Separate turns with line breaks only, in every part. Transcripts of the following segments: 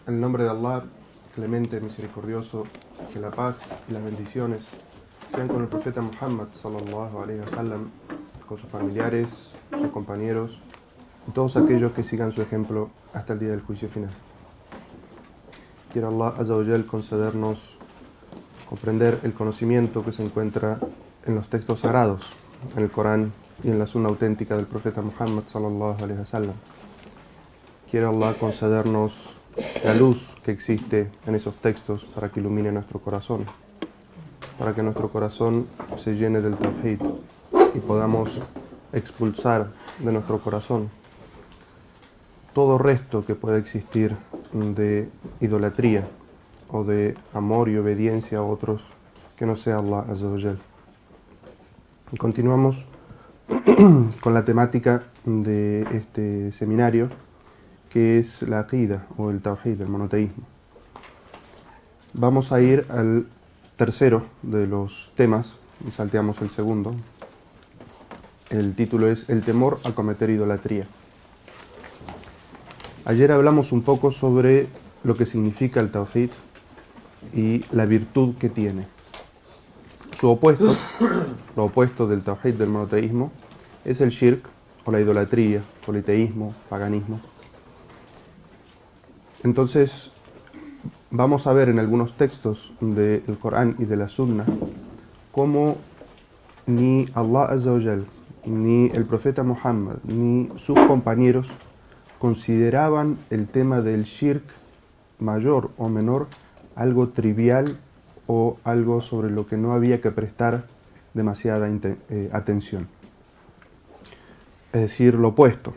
En el nombre de Allah, clemente, misericordioso, que la paz y las bendiciones sean con el profeta Muhammad sallallahu alaihi wasallam, con sus familiares, sus compañeros y todos aquellos que sigan su ejemplo hasta el día del juicio final. Quiera Allah Azza wa Jal concedernos comprender el conocimiento que se encuentra en los textos sagrados, en el Corán y en la sunna auténtica del profeta Muhammad sallallahu alaihi wasallam. Quiera Allah concedernos la luz que existe en esos textos para que ilumine nuestro corazón, para que nuestro corazón se llene del Tawhid y podamos expulsar de nuestro corazón todo resto que pueda existir de idolatría o de amor y obediencia a otros que no sea Allah Azza wa Jal. Y continuamos con la temática de este seminario, que es la aqida o el tawhid, el monoteísmo. Vamos a ir al tercero de los temas y salteamos el segundo. El título es El temor a cometer idolatría. Ayer hablamos un poco sobre lo que significa el tawhid y la virtud que tiene. Su opuesto, lo opuesto del tawhid, del monoteísmo, es el shirk o la idolatría, politeísmo, paganismo. Entonces, vamos a ver en algunos textos del Corán y de la Sunna cómo ni Allah Azza wa Jal, ni el profeta Muhammad, ni sus compañeros consideraban el tema del shirk mayor o menor algo trivial o algo sobre lo que no había que prestar demasiada atención. Es decir, lo opuesto.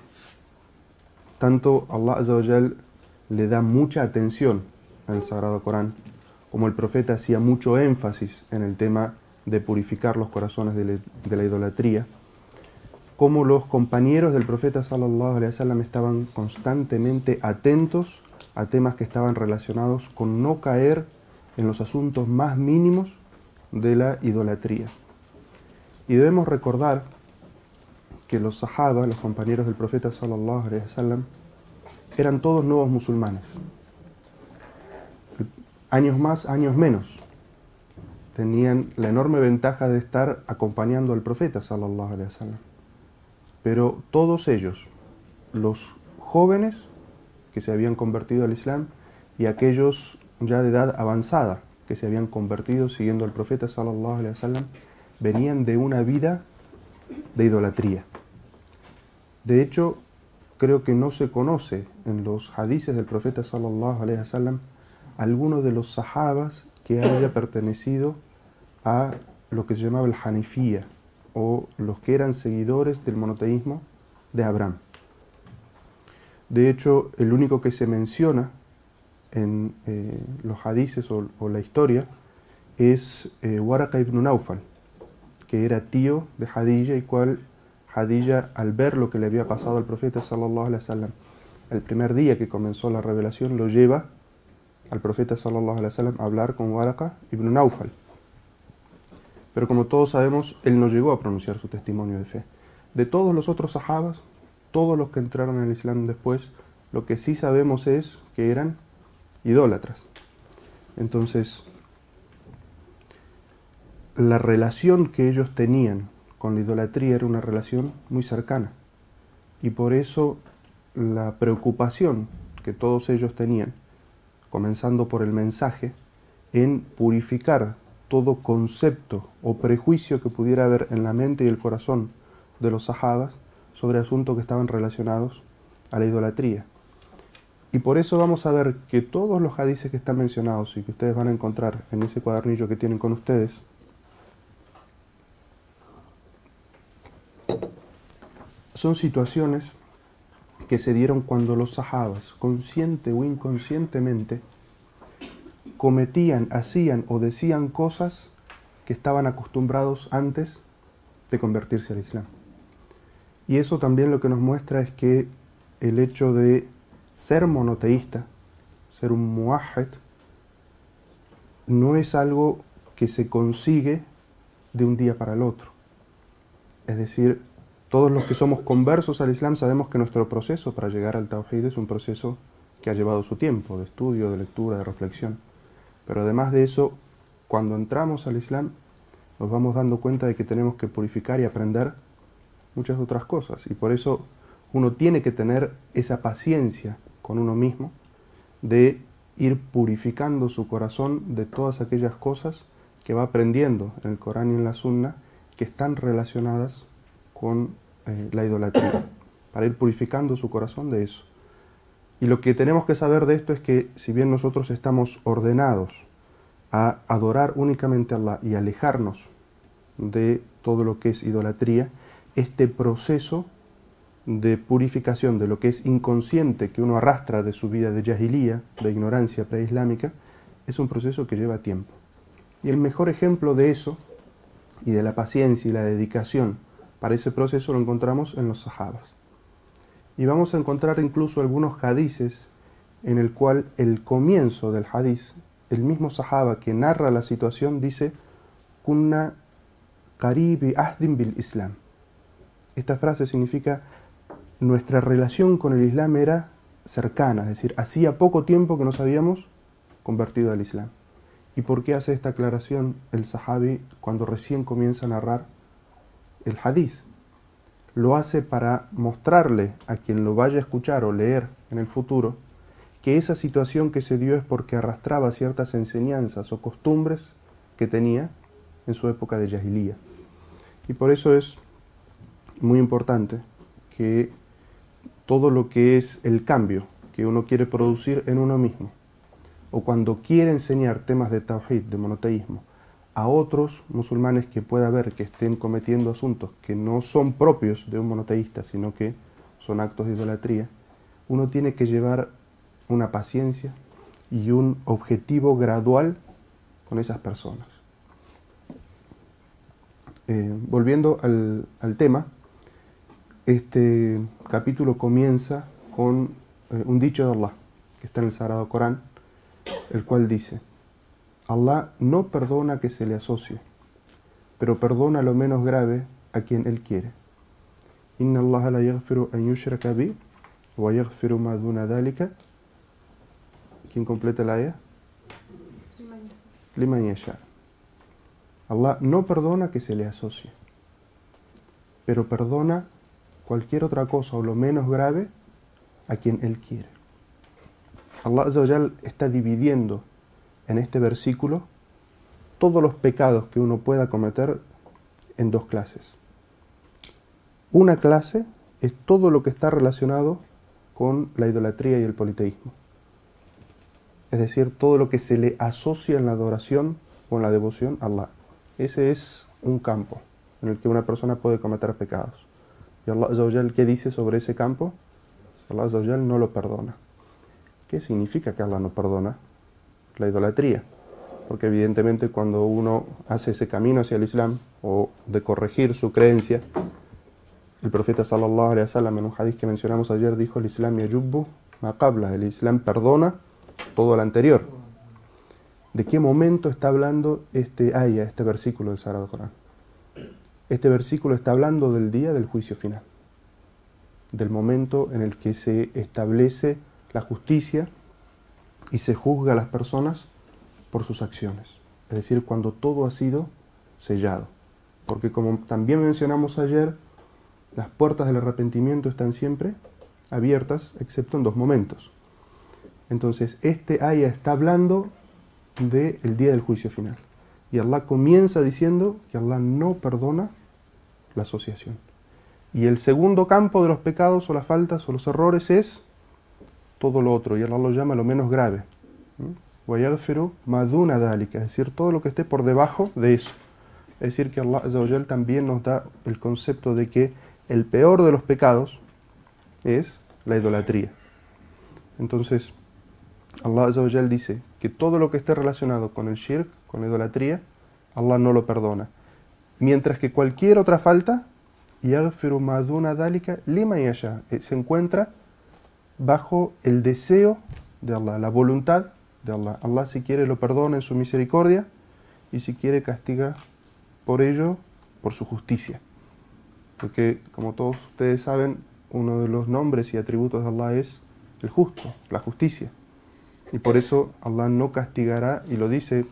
Tanto Allah Azza wa Jal le da mucha atención al Sagrado Corán, como el profeta hacía mucho énfasis en el tema de purificar los corazones de la idolatría, como los compañeros del profeta sallallahu alaihi wasallam estaban constantemente atentos a temas que estaban relacionados con no caer en los asuntos más mínimos de la idolatría. Y debemos recordar que los sahaba, los compañeros del profeta sallallahu alaihi wasallam, eran todos nuevos musulmanes. Años más, años menos. Tenían la enorme ventaja de estar acompañando al profeta sallallahu alaihi wasallam. Pero todos ellos, los jóvenes que se habían convertido al Islam y aquellos ya de edad avanzada que se habían convertido siguiendo al profeta sallallahu alaihi wasallam, venían de una vida de idolatría. De hecho, creo que no se conoce en los hadices del profeta sallallahu alaihi wasallam alguno de los sahabas que haya pertenecido a lo que se llamaba el Hanifía, o los que eran seguidores del monoteísmo de Abraham. De hecho, el único que se menciona en los hadices o la historia es Waraqa ibn Naufal, que era tío de Jadilla, y cual Jadilla, al ver lo que le había pasado al profeta sallallahu alaihi wasallam el primer día que comenzó la revelación, lo lleva al profeta sallallahu alaihi wasallam a hablar con Waraqa ibn Naufal. Pero como todos sabemos, él no llegó a pronunciar su testimonio de fe. De todos los otros sahabas, todos los que entraron en el Islam después, lo que sí sabemos es que eran idólatras. Entonces, la relación que ellos tenían con la idolatría era una relación muy cercana. Y por eso la preocupación que todos ellos tenían, comenzando por el mensaje, en purificar todo concepto o prejuicio que pudiera haber en la mente y el corazón de los sahabas sobre asuntos que estaban relacionados a la idolatría. Y por eso vamos a ver que todos los hadices que están mencionados y que ustedes van a encontrar en ese cuadernillo que tienen con ustedes, son situaciones que se dieron cuando los sahabas, consciente o inconscientemente, cometían, hacían o decían cosas que estaban acostumbrados antes de convertirse al Islam. Y eso también lo que nos muestra es que el hecho de ser monoteísta, ser un muwahhid, no es algo que se consigue de un día para el otro. Es decir, todos los que somos conversos al Islam sabemos que nuestro proceso para llegar al Tawhid es un proceso que ha llevado su tiempo de estudio, de lectura, de reflexión. Pero además de eso, cuando entramos al Islam, nos vamos dando cuenta de que tenemos que purificar y aprender muchas otras cosas. Y por eso uno tiene que tener esa paciencia con uno mismo de ir purificando su corazón de todas aquellas cosas que va aprendiendo en el Corán y en la Sunna que están relacionadas con la idolatría, para ir purificando su corazón de eso. Y lo que tenemos que saber de esto es que si bien nosotros estamos ordenados a adorar únicamente a Allah y alejarnos de todo lo que es idolatría, este proceso de purificación de lo que es inconsciente que uno arrastra de su vida de jahilía, de ignorancia preislámica, es un proceso que lleva tiempo. Y el mejor ejemplo de eso, y de la paciencia y la dedicación para ese proceso, lo encontramos en los sahabas. Y vamos a encontrar incluso algunos hadices en el cual el comienzo del hadiz, el mismo sahaba que narra la situación dice Kunna qaribi ahdin bil Islam. Esta frase significa nuestra relación con el Islam era cercana, es decir, hacía poco tiempo que nos habíamos convertido al Islam. ¿Y por qué hace esta aclaración el sahabi cuando recién comienza a narrar el hadiz? Lo hace para mostrarle a quien lo vaya a escuchar o leer en el futuro que esa situación que se dio es porque arrastraba ciertas enseñanzas o costumbres que tenía en su época de jahilía. Y por eso es muy importante que todo lo que es el cambio que uno quiere producir en uno mismo, o cuando quiere enseñar temas de tawhid, de monoteísmo, a otros musulmanes que pueda ver que estén cometiendo asuntos que no son propios de un monoteísta, sino que son actos de idolatría, uno tiene que llevar una paciencia y un objetivo gradual con esas personas. Volviendo al tema, este capítulo comienza con un dicho de Allah, que está en el Sagrado Corán, el cual dice: Allah no perdona que se le asocie, pero perdona lo menos grave a quien Él quiere. Inna Allah la yaghfiru an yushraka bi, wa yaghfiru ma duna dhalika. ¿Quién completa la ayah? Liman yasha. Allah no perdona que se le asocie, pero perdona cualquier otra cosa o lo menos grave a quien Él quiere. Allah Azza wa Jal está dividiendo en este versículo todos los pecados que uno pueda cometer en dos clases. Una clase es todo lo que está relacionado con la idolatría y el politeísmo. Es decir, todo lo que se le asocia en la adoración o en la devoción a Allah. Ese es un campo en el que una persona puede cometer pecados. ¿Y Allah Azza wa Jal qué dice sobre ese campo? Allah Azza wa Jal no lo perdona. ¿Qué significa que Allah no perdona? La idolatría. Porque evidentemente cuando uno hace ese camino hacia el Islam o de corregir su creencia, el profeta sallallahu alaihi wasallam en un hadith que mencionamos ayer dijo: el Islam yajubbu ma qabla, el Islam perdona todo lo anterior. ¿De qué momento está hablando este versículo del Sagrado Corán? Este versículo está hablando del día del juicio final, del momento en el que se establece la justicia y se juzga a las personas por sus acciones. Es decir, cuando todo ha sido sellado. Porque como también mencionamos ayer, las puertas del arrepentimiento están siempre abiertas, excepto en dos momentos. Entonces, este ayah está hablando del día del juicio final. Y Allah comienza diciendo que Allah no perdona la asociación. Y el segundo campo de los pecados o las faltas o los errores es todo lo otro, y Allah lo llama lo menos grave. وَيَغْفِرُ مَا دُونَ ذَلِكَ, es decir, todo lo que esté por debajo de eso. Es decir, que Allah Azza wa Jal también nos da el concepto de que el peor de los pecados es la idolatría. Entonces, Allah Azza wa Jal dice que todo lo que esté relacionado con el shirk, con la idolatría, Allah no lo perdona. Mientras que cualquier otra falta, يَغْفِرُ مَا دُونَ ذَلِكَ لِمَنْ يَشَاءُ, se encuentra bajo el deseo de Allah, la voluntad de Allah. Allah, si quiere, lo perdona en su misericordia, y si quiere, castiga por ello, por su justicia. Porque, como todos ustedes saben, uno de los nombres y atributos de Allah es el justo, la justicia. Y por eso Allah no castigará, y lo dice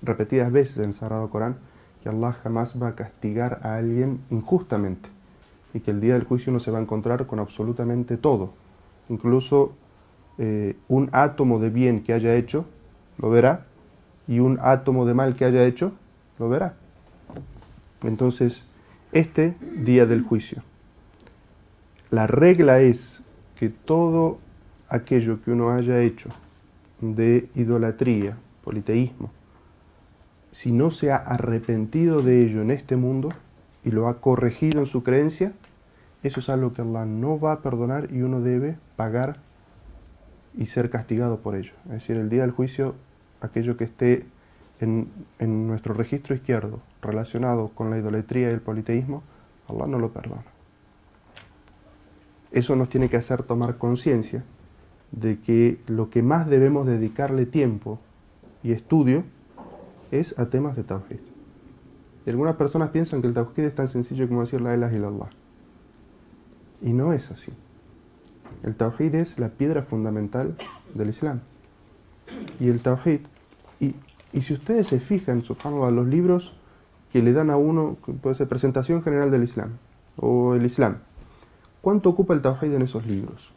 repetidas veces en el Sagrado Corán, que Allah jamás va a castigar a alguien injustamente, y que el día del juicio uno se va a encontrar con absolutamente todo, incluso un átomo de bien que haya hecho, lo verá, y un átomo de mal que haya hecho, lo verá. Entonces, este día del juicio, la regla es que todo aquello que uno haya hecho de idolatría, politeísmo, si no se ha arrepentido de ello en este mundo y lo ha corregido en su creencia, eso es algo que Allah no va a perdonar y uno debe pagar y ser castigado por ello. Es decir, el día del juicio, aquello que esté en nuestro registro izquierdo relacionado con la idolatría y el politeísmo, Allah no lo perdona. Eso nos tiene que hacer tomar conciencia de que lo que más debemos dedicarle tiempo y estudio es a temas de Tawhid. Y algunas personas piensan que el Tawhid es tan sencillo como decir la ilaha illallah. Y no es así. El Tawhid es la piedra fundamental del Islam. Y el Tawhid, y si ustedes se fijan, subhanallah, los libros que le dan a uno, puede ser presentación general del Islam, o el Islam, ¿cuánto ocupa el Tawhid en esos libros?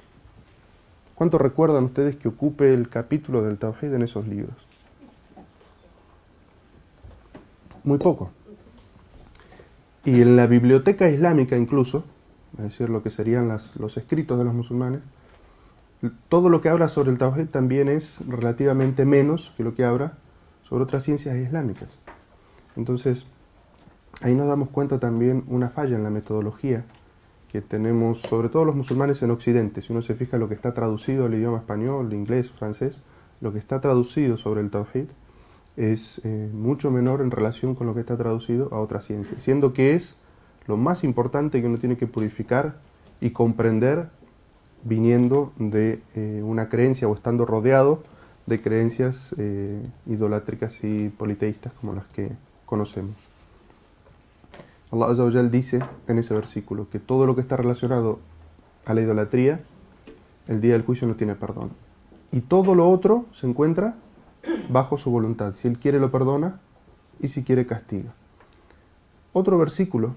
¿Cuánto recuerdan ustedes que ocupe el capítulo del Tawhid en esos libros? Muy poco. Y en la biblioteca islámica incluso, es decir, lo que serían los escritos de los musulmanes, todo lo que habla sobre el Tawhid también es relativamente menos que lo que habla sobre otras ciencias islámicas. Entonces, ahí nos damos cuenta también una falla en la metodología que tenemos, sobre todo los musulmanes en Occidente. Si uno se fija lo que está traducido al idioma español, inglés, francés, lo que está traducido sobre el Tawhid es mucho menor en relación con lo que está traducido a otras ciencias, siendo que es lo más importante que uno tiene que purificar y comprender viniendo de una creencia o estando rodeado de creencias idolátricas y politeístas como las que conocemos. Allah Azza wa Jal dice en ese versículo que todo lo que está relacionado a la idolatría, el día del juicio no tiene perdón. Y todo lo otro se encuentra bajo su voluntad. Si Él quiere lo perdona y si quiere castiga. Otro versículo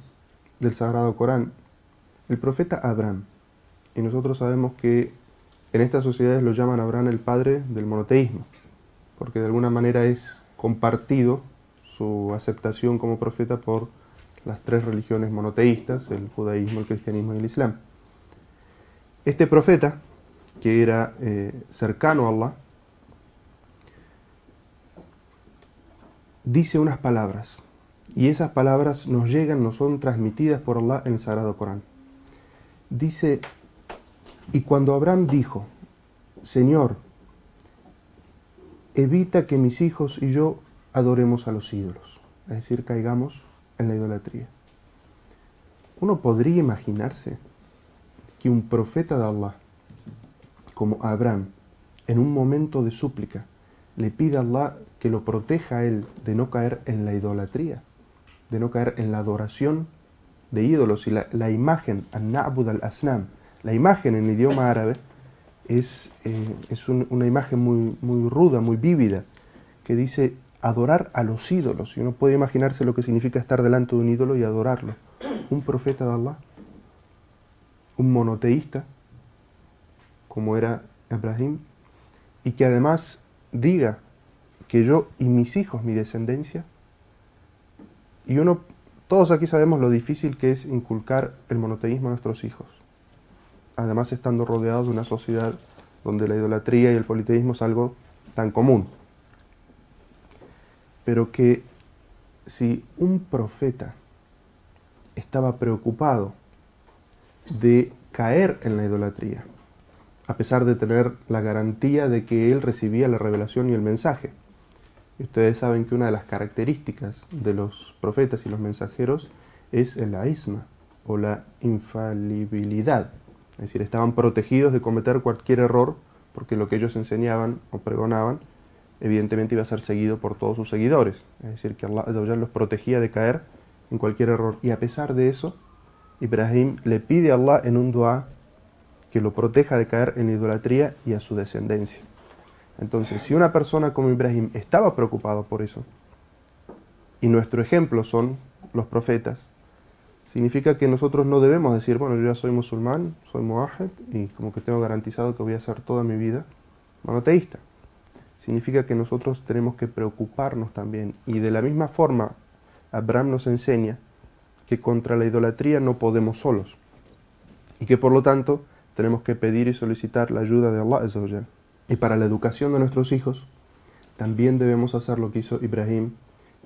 del Sagrado Corán, el profeta Abraham. Y nosotros sabemos que en estas sociedades lo llaman Abraham el padre del monoteísmo, porque de alguna manera es compartido su aceptación como profeta por las tres religiones monoteístas, el judaísmo, el cristianismo y el islam. Este profeta, que era cercano a Allah, dice unas palabras, y esas palabras nos llegan, nos son transmitidas por Allah en el Sagrado Corán. Dice: y cuando Abraham dijo, Señor, evita que mis hijos y yo adoremos a los ídolos, es decir, caigamos en la idolatría. Uno podría imaginarse que un profeta de Allah, como Abraham, en un momento de súplica, le pida a Allah que lo proteja a él de no caer en la idolatría, de no caer en la adoración de ídolos. Y la imagen, an-na'bud al-asnam, la imagen en el idioma árabe es una imagen muy ruda, muy vívida, que dice adorar a los ídolos. Y uno puede imaginarse lo que significa estar delante de un ídolo y adorarlo. Un profeta de Allah, un monoteísta, como era Abraham, y que además diga que yo y mis hijos, mi descendencia, y todos aquí sabemos lo difícil que es inculcar el monoteísmo a nuestros hijos, además estando rodeados de una sociedad donde la idolatría y el politeísmo es algo tan común. Pero que si un profeta estaba preocupado de caer en la idolatría, a pesar de tener la garantía de que él recibía la revelación y el mensaje. Y ustedes saben que una de las características de los profetas y los mensajeros es el isma, o la infalibilidad. Es decir, estaban protegidos de cometer cualquier error, porque lo que ellos enseñaban o pregonaban, evidentemente iba a ser seguido por todos sus seguidores. Es decir, que Allah los protegía de caer en cualquier error. Y a pesar de eso, Ibrahim le pide a Allah en un dua que lo proteja de caer en idolatría y a su descendencia. Entonces, si una persona como Ibrahim estaba preocupado por eso, y nuestro ejemplo son los profetas, significa que nosotros no debemos decir, bueno, yo ya soy musulmán, soy muahid, y como que tengo garantizado que voy a hacer toda mi vida monoteísta. Significa que nosotros tenemos que preocuparnos también. Y de la misma forma, Abraham nos enseña que contra la idolatría no podemos solos. Y que por lo tanto tenemos que pedir y solicitar la ayuda de Allah Azza wa Jal. Y para la educación de nuestros hijos, también debemos hacer lo que hizo Ibrahim,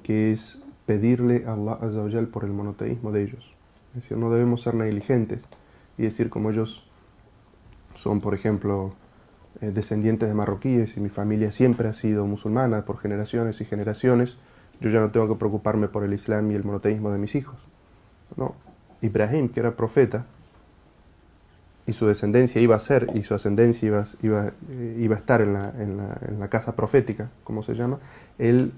que es pedirle a Allah Azza wa Jal por el monoteísmo de ellos. Es decir, no debemos ser negligentes y decir como ellos son, por ejemplo, descendientes de marroquíes y mi familia siempre ha sido musulmana por generaciones y generaciones, yo ya no tengo que preocuparme por el Islam y el monoteísmo de mis hijos. No, Ibrahim, que era profeta, y su descendencia iba a ser, y su ascendencia iba a estar en la casa profética, como se llama, él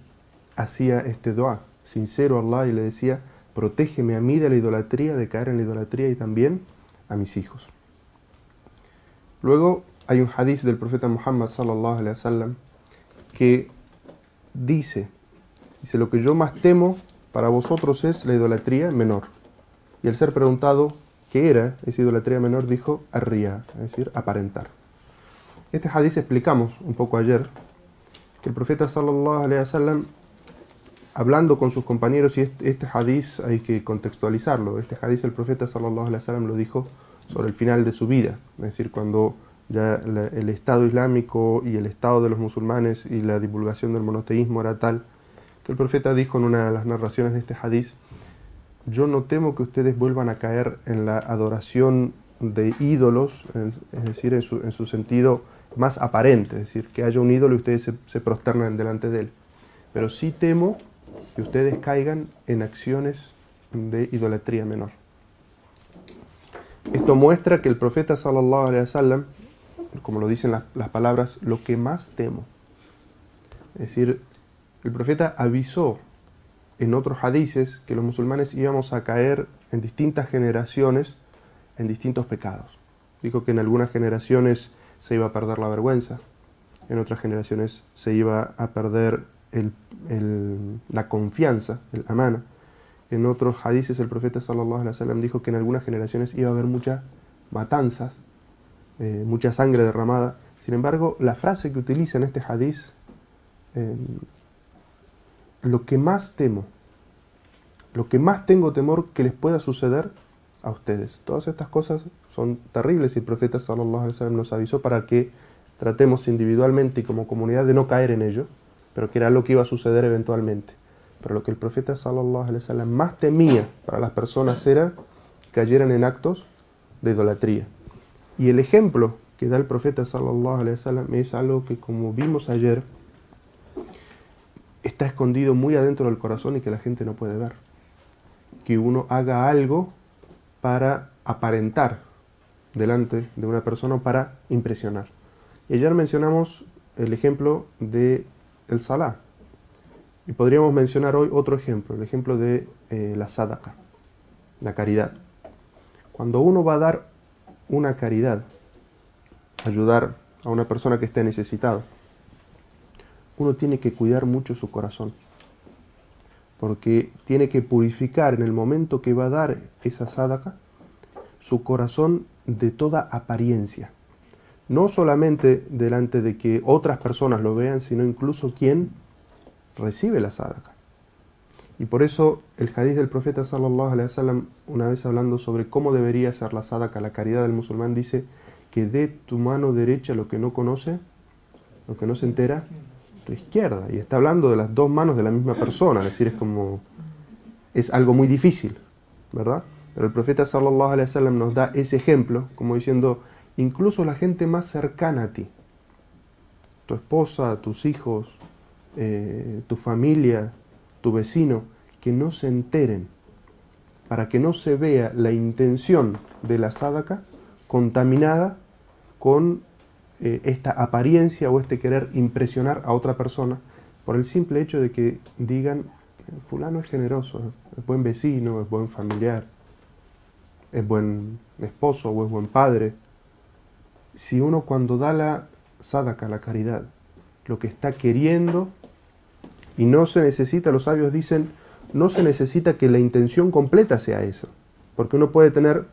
hacía este dua sincero a Allah y le decía, protégeme a mí de la idolatría, de caer en la idolatría y también a mis hijos. Luego hay un hadith del profeta Muhammad sallallahu alaihi wasallam que dice, lo que yo más temo para vosotros es la idolatría menor. Y al ser preguntado qué era esa idolatría menor, dijo ar-riya, es decir, aparentar. Este hadith explicamos un poco ayer, que el profeta sallallahu alaihi wasallam, hablando con sus compañeros, y este hadith hay que contextualizarlo, este hadith el profeta sallallahu alaihi wasallam lo dijo sobre el final de su vida, es decir, cuando ya el Estado Islámico y el Estado de los musulmanes y la divulgación del monoteísmo era tal, que el profeta dijo en una de las narraciones de este hadith, yo no temo que ustedes vuelvan a caer en la adoración de ídolos, es decir, en su sentido más aparente, es decir, que haya un ídolo y ustedes se prosternan delante de él. Pero sí temo que ustedes caigan en acciones de idolatría menor. Esto muestra que el profeta sallallahu alaihi wasallam, como lo dicen las palabras, lo que más temo. Es decir, el profeta avisó en otros hadices que los musulmanes íbamos a caer en distintas generaciones en distintos pecados. Dijo que en algunas generaciones se iba a perder la vergüenza, en otras generaciones se iba a perder la confianza, el amana. En otros hadices el profeta sallallahu alaihi wasallam dijo que en algunas generaciones iba a haber muchas matanzas, mucha sangre derramada. Sin embargo, la frase que utiliza en este hadiz, lo que más temo, lo que más tengo temor que les pueda suceder a ustedes. Todas estas cosas son terribles y el profeta sallallahu alaihi wasallam nos avisó para que tratemos individualmente y como comunidad de no caer en ello, pero que era lo que iba a suceder eventualmente. Pero lo que el profeta sallallahu alaihi wasallam más temía para las personas era que cayeran en actos de idolatría. Y el ejemplo que da el profeta sallallahu alaihi wasallam es algo que, como vimos ayer, está escondido muy adentro del corazón y que la gente no puede ver. Que uno haga algo para aparentar delante de una persona, para impresionar. Y ayer mencionamos el ejemplo de el salah. Y podríamos mencionar hoy otro ejemplo, el ejemplo de la sadaqa, la caridad. Cuando uno va a dar una caridad, ayudar a una persona que esté necesitada, uno tiene que cuidar mucho su corazón, porque tiene que purificar en el momento que va a dar esa sadaqa su corazón de toda apariencia. No solamente delante de que otras personas lo vean, sino incluso quien recibe la sadaqa. Y por eso el hadith del profeta sallallahu alaihi wasallam, una vez hablando sobre cómo debería ser la sadaqa, la caridad del musulmán, dice que dé tu mano derecha lo que no conoce, lo que no se entera, tu izquierda. Y está hablando de las dos manos de la misma persona, es decir, es algo muy difícil, ¿verdad? Pero el profeta sallallahu alaihi wasallam nos da ese ejemplo, como diciendo, incluso la gente más cercana a ti, tu esposa, tus hijos, tu familia, tu vecino, que no se enteren, para que no se vea la intención de la sadaqa contaminada con esta apariencia o este querer impresionar a otra persona por el simple hecho de que digan, fulano es generoso, es buen vecino, es buen familiar, es buen esposo o es buen padre. si uno cuando da la sadaqa, la caridad, lo que está queriendo, y no se necesita, los sabios dicen, no se necesita que la intención completa sea esa, porque uno puede tener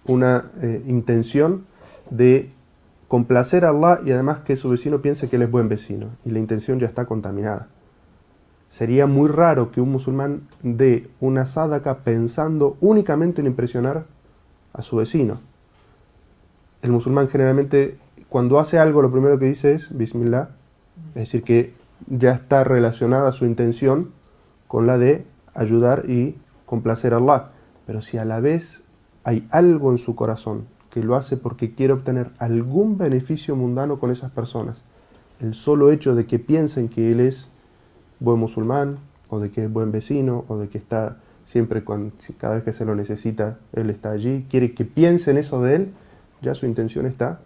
una intención de complacer a Allah y además que su vecino piense que él es buen vecino, y la intención ya está contaminada. Sería muy raro que un musulmán dé una sadaqa pensando únicamente en impresionar a su vecino. El musulmán generalmente, cuando hace algo, lo primero que dice es Bismillah, es decir, que ya está relacionada su intención con la de ayudar y complacer a Allah. Pero si a la vez hay algo en su corazón que lo hace porque quiere obtener algún beneficio mundano con esas personas, el solo hecho de que piensen que él es buen musulmán, o de que es buen vecino, o de que está siempre, cada vez que se lo necesita, él está allí, quiere que piensen eso de él, ya su intención está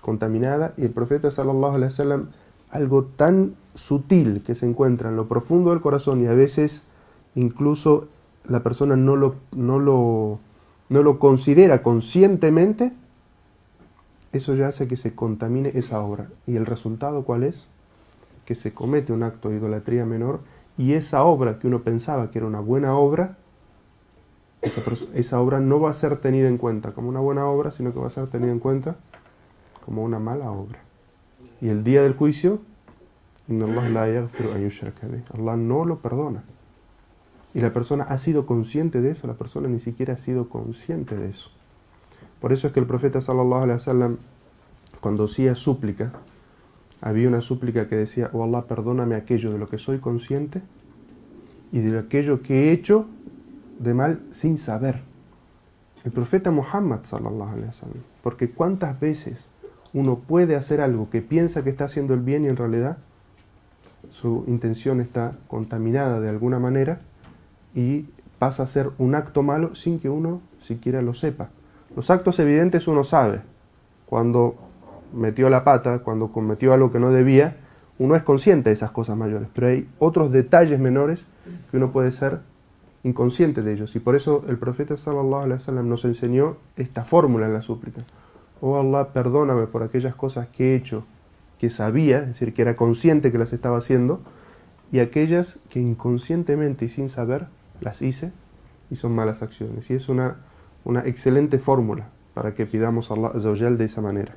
contaminada. Y el profeta sallallahu alaihi wasallam, algo tan sutil que se encuentra en lo profundo del corazón y a veces incluso la persona no lo considera conscientemente, eso ya hace que se contamine esa obra. ¿Y el resultado cuál es? Que se comete un acto de idolatría menor y esa obra que uno pensaba que era una buena obra, esa obra no va a ser tenida en cuenta como una buena obra, sino que va a ser tenida en cuenta como una mala obra. Y el día del juicio, Allah no lo perdona. Y la persona ha sido consciente de eso, la persona ni siquiera ha sido consciente de eso. Por eso es que el profeta sallallahu alaihi wasallam, cuando hacía súplica, había una súplica que decía: oh Allah, perdóname aquello de lo que soy consciente y de aquello que he hecho de mal sin saber. El profeta Muhammad sallallahu alaihi wasallam, porque cuántas veces uno puede hacer algo que piensa que está haciendo el bien y en realidad su intención está contaminada de alguna manera y pasa a ser un acto malo sin que uno siquiera lo sepa. Los actos evidentes uno sabe. Cuando metió la pata, cuando cometió algo que no debía, uno es consciente de esas cosas mayores, pero hay otros detalles menores que uno puede ser inconsciente de ellos. Y por eso el profeta sallallahu alaihi wasallam nos enseñó esta fórmula en la súplica: oh Allah, perdóname por aquellas cosas que he hecho que sabía, es decir, que era consciente que las estaba haciendo, y aquellas que inconscientemente y sin saber las hice y son malas acciones. Y es una excelente fórmula para que pidamos a Allah azza wa jal de esa manera.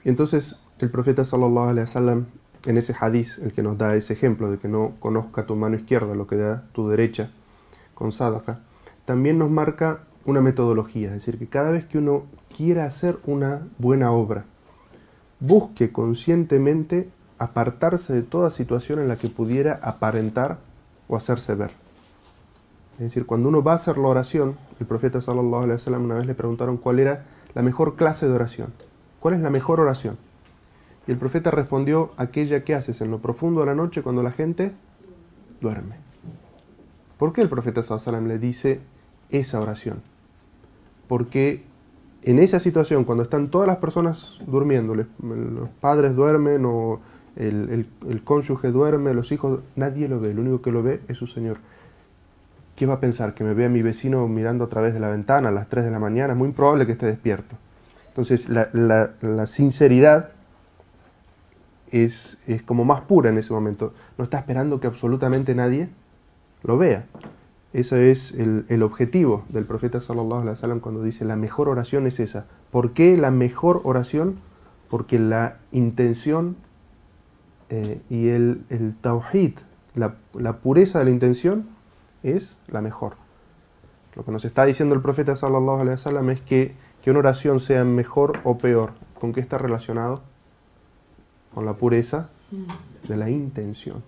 Y entonces el profeta sallallahu alaihi wasallam, en ese hadiz, el que nos da ese ejemplo de que no conozca tu mano izquierda lo que da tu derecha con sadaqa, también nos marca una metodología, es decir, que cada vez que uno quiera hacer una buena obra, busque conscientemente apartarse de toda situación en la que pudiera aparentar o hacerse ver. Es decir, cuando uno va a hacer la oración, el profeta sallallahu alaihi wasallam una vez le preguntaron cuál era la mejor clase de oración. ¿Cuál es la mejor oración? Y el profeta respondió: aquella que haces en lo profundo de la noche cuando la gente duerme. ¿Por qué el profeta sallallahu alaihi wasallam le dice esa oración? Porque en esa situación, cuando están todas las personas durmiendo, los padres duermen o el cónyuge duerme, los hijos, nadie lo ve, lo único que lo ve es su Señor. ¿Qué va a pensar? ¿Que me ve a mi vecino mirando a través de la ventana a las 3 de la mañana? Es muy probable que esté despierto. Entonces la sinceridad es como más pura en ese momento. No está esperando que absolutamente nadie lo vea. Ese es el objetivo del profeta sallallahu alaihi wasallam cuando dice la mejor oración es esa. ¿Por qué la mejor oración? Porque la intención y el tawhid, la pureza de la intención es la mejor. Lo que nos está diciendo el profeta sallallahu alaihi wasallam es que una oración sea mejor o peor, ¿con qué está relacionado? Con la pureza de la intención.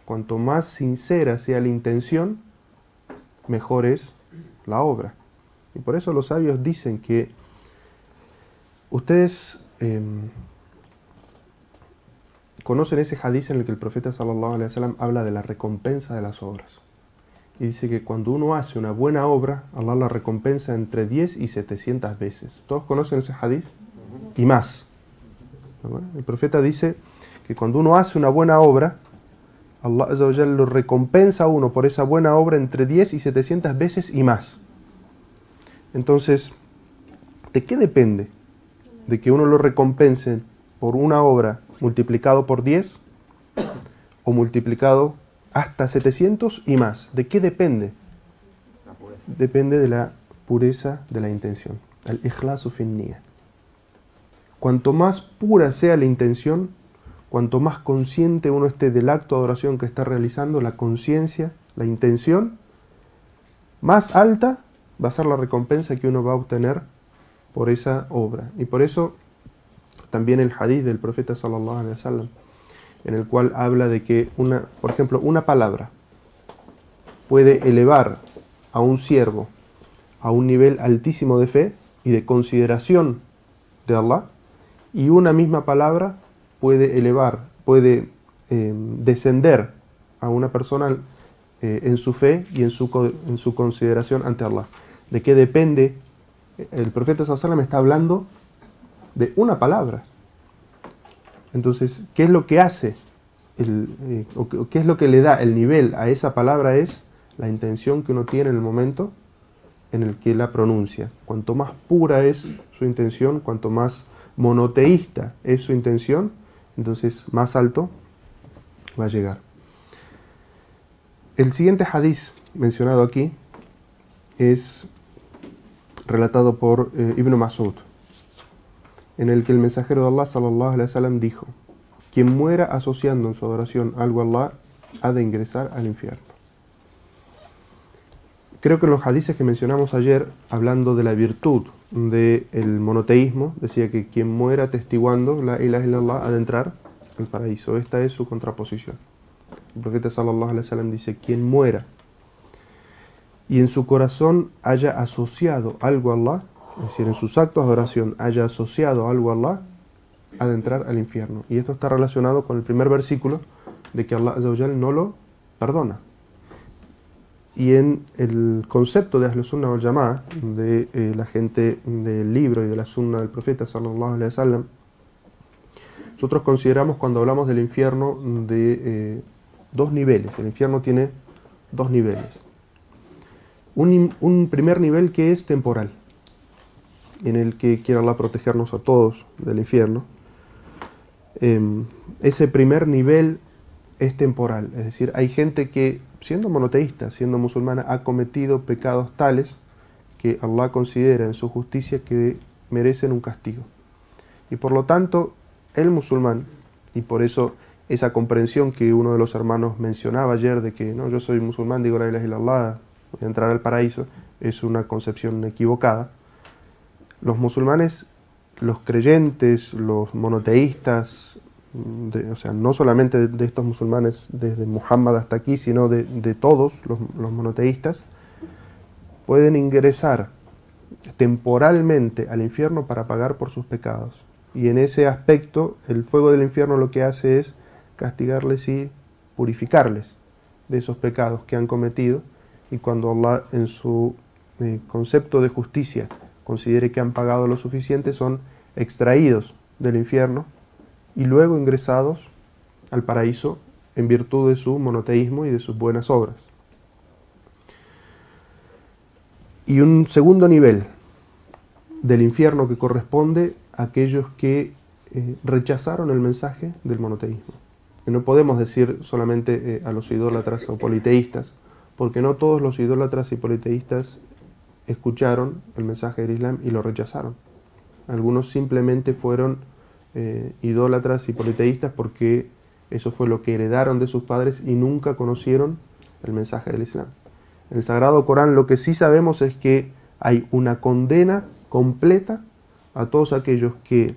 Cuanto más sincera sea la intención, mejor es la obra. Y por eso los sabios dicen que ustedes conocen ese hadiz en el que el profeta sallallahu alaihi wasallam habla de la recompensa de las obras. Y dice que cuando uno hace una buena obra, Allah la recompensa entre 10 y 700 veces. ¿Todos conocen ese hadiz? Y más. El profeta dice que cuando uno hace una buena obra, Allah Azza wa Jalla lo recompensa a uno por esa buena obra entre 10 y 700 veces y más. Entonces, ¿de qué depende? ¿De que uno lo recompense por una obra multiplicado por 10 o multiplicado hasta 700 y más? ¿De qué depende? Depende de la pureza de la intención. Al-ikhlasu fin niyya. Cuanto más pura sea la intención, cuanto más consciente uno esté del acto de adoración que está realizando, la conciencia, la intención, más alta va a ser la recompensa que uno va a obtener por esa obra. Y por eso también el hadith del profeta sallallahu alaihi wasallam, en el cual habla de que por ejemplo, una palabra puede elevar a un siervo a un nivel altísimo de fe y de consideración de Allah, y una misma palabra puede descender a una persona en su fe y en su consideración ante Allah. ¿De qué depende? El profeta sallallahu alaihi wasallam está hablando de una palabra. Entonces, ¿qué es lo que hace? ¿Qué es lo que le da el nivel a esa palabra? Es la intención que uno tiene en el momento en el que la pronuncia. Cuanto más pura es su intención, cuanto más monoteísta es su intención, entonces más alto va a llegar. El siguiente hadith mencionado aquí es relatado por Ibn Mas'ud, en el que el mensajero de Allah sallallahu alaihi wasallam dijo: quien muera asociando en su adoración algo a Allah ha de ingresar al infierno. Creo que en los hadices que mencionamos ayer, hablando de la virtud del monoteísmo, decía que quien muera atestiguando la ilaha illallah ha de entrar al paraíso. Esta es su contraposición. El profeta sallallahu alaihi wasallam dice: quien muera y en su corazón haya asociado algo a Allah, es decir, en sus actos de oración haya asociado algo a Allah, ha de entrar al infierno. Y esto está relacionado con el primer versículo de que Allah Azza wa Jalla no lo perdona. Y en el concepto de Ahl Sunnah wal Jama'ah, de la gente del libro y de la Sunna del profeta sallallahu alaihi wasallam, nosotros consideramos, cuando hablamos del infierno, de dos niveles. El infierno tiene dos niveles. Un primer nivel que es temporal, en el que quiere Allah protegernos a todos del infierno. Ese primer nivel es temporal, es decir, hay gente que, siendo monoteísta, siendo musulmana, ha cometido pecados tales que Allah considera en su justicia que merecen un castigo. Y por lo tanto, el musulmán, y por eso esa comprensión que uno de los hermanos mencionaba ayer, de que no, yo soy musulmán, digo la ilaha illallah, voy a entrar al paraíso, es una concepción equivocada. Los musulmanes, los creyentes, los monoteístas, o sea, no solamente de estos musulmanes desde Muhammad hasta aquí, sino de todos los monoteístas, pueden ingresar temporalmente al infierno para pagar por sus pecados. Y en ese aspecto, el fuego del infierno lo que hace es castigarles y purificarles de esos pecados que han cometido. Y cuando Allah, en su concepto de justicia, considere que han pagado lo suficiente, son extraídos del infierno y luego ingresados al paraíso en virtud de su monoteísmo y de sus buenas obras. Y un segundo nivel del infierno que corresponde a aquellos que rechazaron el mensaje del monoteísmo. Y no podemos decir solamente a los idólatras o politeístas, porque no todos los idólatras y politeístas escucharon el mensaje del Islam y lo rechazaron. Algunos simplemente fueron idólatras y politeístas porque eso fue lo que heredaron de sus padres y nunca conocieron el mensaje del Islam. En el Sagrado Corán lo que sí sabemos es que hay una condena completa a todos aquellos que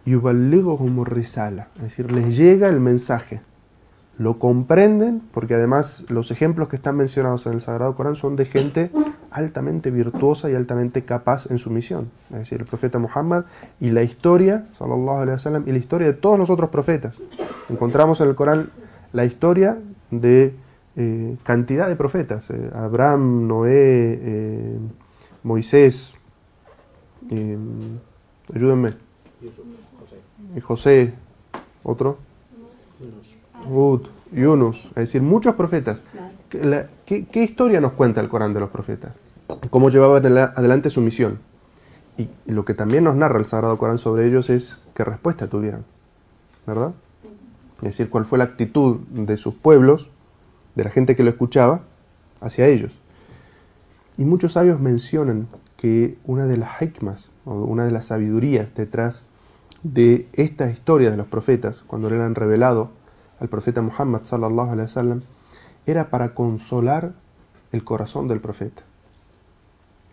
yuballighuhum risala, es decir, les llega el mensaje, lo comprenden, porque además los ejemplos que están mencionados en el Sagrado Corán son de gente altamente virtuosa y altamente capaz en su misión, es decir, el profeta Muhammad y la historia, sallallahu alaihi wasallam, y la historia de todos los otros profetas. Encontramos en el Corán la historia de cantidad de profetas, Abraham, Noé, Moisés, ayúdenme, José, otro, Hud, Yunus, es decir, muchos profetas.
Claro.
¿Qué historia nos cuenta el Corán de los profetas? ¿Cómo llevaban adelante su misión? Y lo que también nos narra el Sagrado Corán sobre ellos es qué respuesta tuvieron, ¿verdad? Es decir, cuál fue la actitud de sus pueblos, de la gente que lo escuchaba, hacia ellos. Y muchos sabios mencionan que una de las hikmas, o una de las sabidurías detrás de esta historia de los profetas, cuando le han revelado al profeta Muhammad sallallahu alaihi wasallam, era para consolar el corazón del profeta.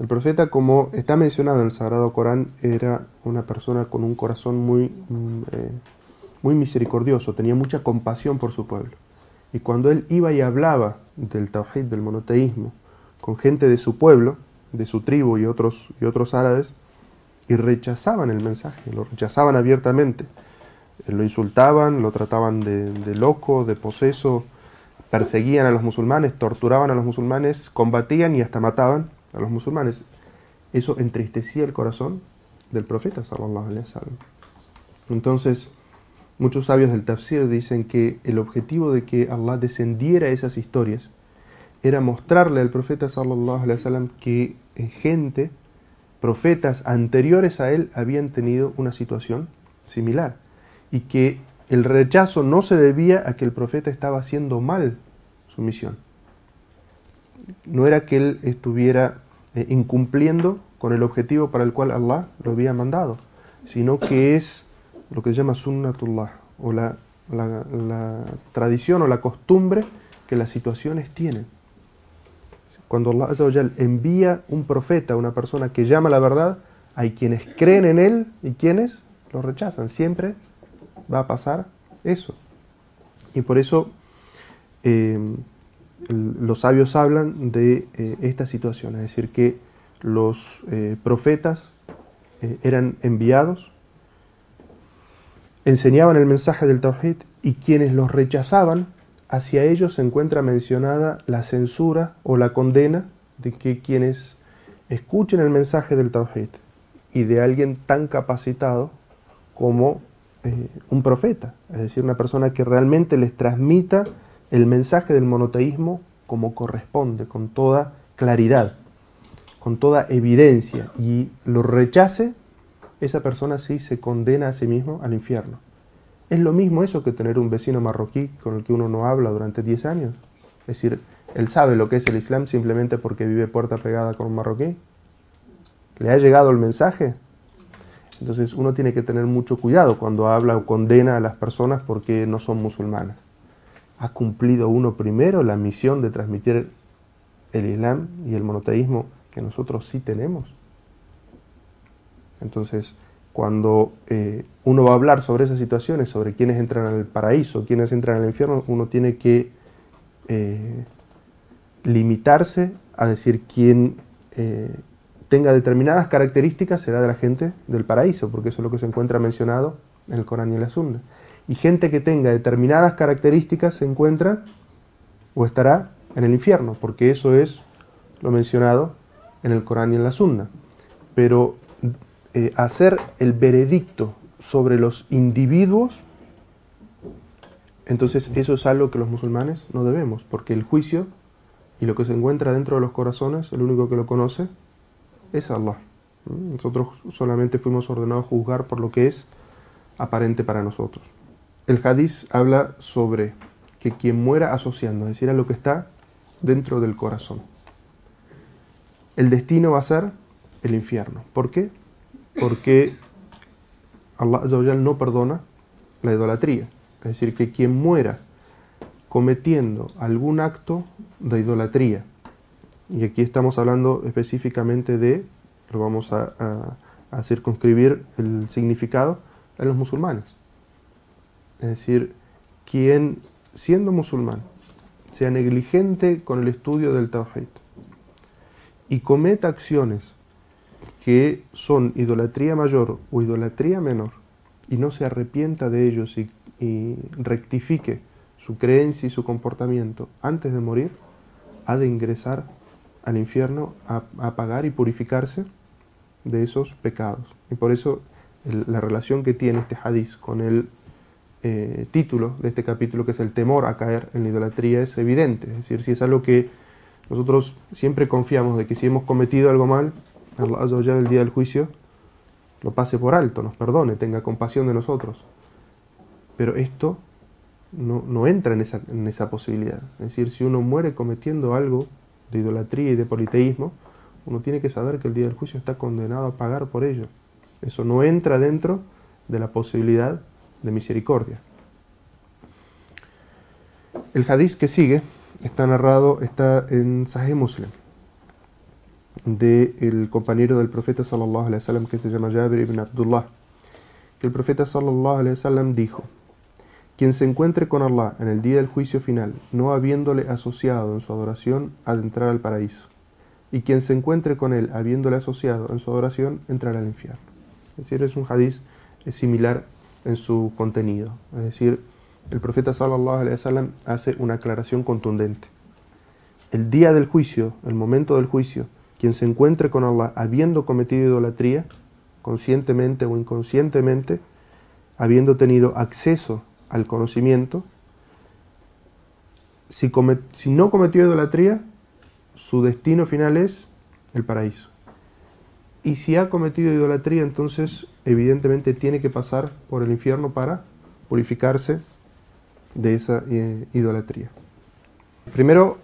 El profeta, como está mencionado en el Sagrado Corán, era una persona con un corazón muy misericordioso, tenía mucha compasión por su pueblo. Y cuando él iba y hablaba del tawhid, del monoteísmo, con gente de su pueblo, de su tribu y otros árabes, y rechazaban el mensaje, lo rechazaban abiertamente, lo insultaban, lo trataban de loco, de poseso, perseguían a los musulmanes, torturaban a los musulmanes, combatían y hasta mataban a los musulmanes. Eso entristecía el corazón del profeta sallallahu alaihi wasallam. Entonces, muchos sabios del tafsir dicen que el objetivo de que Allah descendiera esas historias era mostrarle al profeta sallallahu alaihi wasallam que gente, profetas anteriores a él habían tenido una situación similar y que el rechazo no se debía a que el profeta estaba haciendo mal su misión. No era que él estuviera incumpliendo con el objetivo para el cual Allah lo había mandado, sino que es lo que se llama sunnatullah, o la tradición o la costumbre que las situaciones tienen. Cuando Allah Azza wa Jal envía un profeta, una persona que llama a la verdad, hay quienes creen en él y quienes lo rechazan. Siempre va a pasar eso. Y por eso los sabios hablan de esta situación, es decir, que los profetas eran enviados, enseñaban el mensaje del Tawhid, y quienes los rechazaban, hacia ellos se encuentra mencionada la censura o la condena de que quienes escuchen el mensaje del Tawhid y de alguien tan capacitado como un profeta, es decir, una persona que realmente les transmita el mensaje del monoteísmo como corresponde, con toda claridad, con toda evidencia, y lo rechace, esa persona sí se condena a sí mismo al infierno. Es lo mismo eso que tener un vecino marroquí con el que uno no habla durante 10 años. Es decir, él sabe lo que es el Islam simplemente porque vive puerta pegada con un marroquí. ¿Le ha llegado el mensaje? Entonces uno tiene que tener mucho cuidado cuando habla o condena a las personas porque no son musulmanas. ¿Ha cumplido uno primero la misión de transmitir el Islam y el monoteísmo que nosotros sí tenemos? Entonces, cuando uno va a hablar sobre esas situaciones, sobre quiénes entran al paraíso, quiénes entran al infierno, uno tiene que limitarse a decir quién tenga determinadas características será de la gente del paraíso, porque eso es lo que se encuentra mencionado en el Corán y en la Sunna. Y gente que tenga determinadas características se encuentra o estará en el infierno, porque eso es lo mencionado en el Corán y en la Sunna. Pero hacer el veredicto sobre los individuos, entonces eso es algo que los musulmanes no debemos, porque el juicio y lo que se encuentra dentro de los corazones, el único que lo conoce es Allah. Nosotros solamente fuimos ordenados a juzgar por lo que es aparente para nosotros. El hadiz habla sobre que quien muera asociando, es decir, a lo que está dentro del corazón, el destino va a ser el infierno. ¿Por qué? Porque Allah Azza wa Jal no perdona la idolatría. Es decir, que quien muera cometiendo algún acto de idolatría, y aquí estamos hablando específicamente de, lo vamos a circunscribir el significado en los musulmanes. Es decir, quien siendo musulmán sea negligente con el estudio del Tawhid y cometa acciones que son idolatría mayor o idolatría menor, y no se arrepienta de ellos y rectifique su creencia y su comportamiento antes de morir, ha de ingresar al infierno a pagar y purificarse de esos pecados. Y por eso la relación que tiene este hadiz con el título de este capítulo, que es el temor a caer en la idolatría, es evidente. Es decir, si es algo que nosotros siempre confiamos de que si hemos cometido algo mal, Allah Azza wa Jalla el día del juicio lo pase por alto, nos perdone, tenga compasión de nosotros. Pero esto no entra en esa posibilidad. Es decir, si uno muere cometiendo algo de idolatría y de politeísmo, uno tiene que saber que el día del juicio está condenado a pagar por ello. Eso no entra dentro de la posibilidad de misericordia. El hadith que sigue está en Sahih Muslim, del compañero del profeta sallallahu alaihi wasallam, que se llama Jabir ibn Abdullah, que el profeta sallallahu alaihi wasallam dijo: quien se encuentre con Allah en el día del juicio final, no habiéndole asociado en su adoración, adentrará al paraíso. Y quien se encuentre con él habiéndole asociado en su adoración, entrará al infierno. Es decir, es un hadith similar en su contenido. Es decir, el profeta sallallahu alaihi wasallam hace una aclaración contundente. El día del juicio, el momento del juicio, quien se encuentre con Allah habiendo cometido idolatría, conscientemente o inconscientemente, habiendo tenido acceso al conocimiento, si no cometió idolatría, su destino final es el paraíso. Y si ha cometido idolatría, entonces evidentemente tiene que pasar por el infierno para purificarse de esa idolatría. Primero,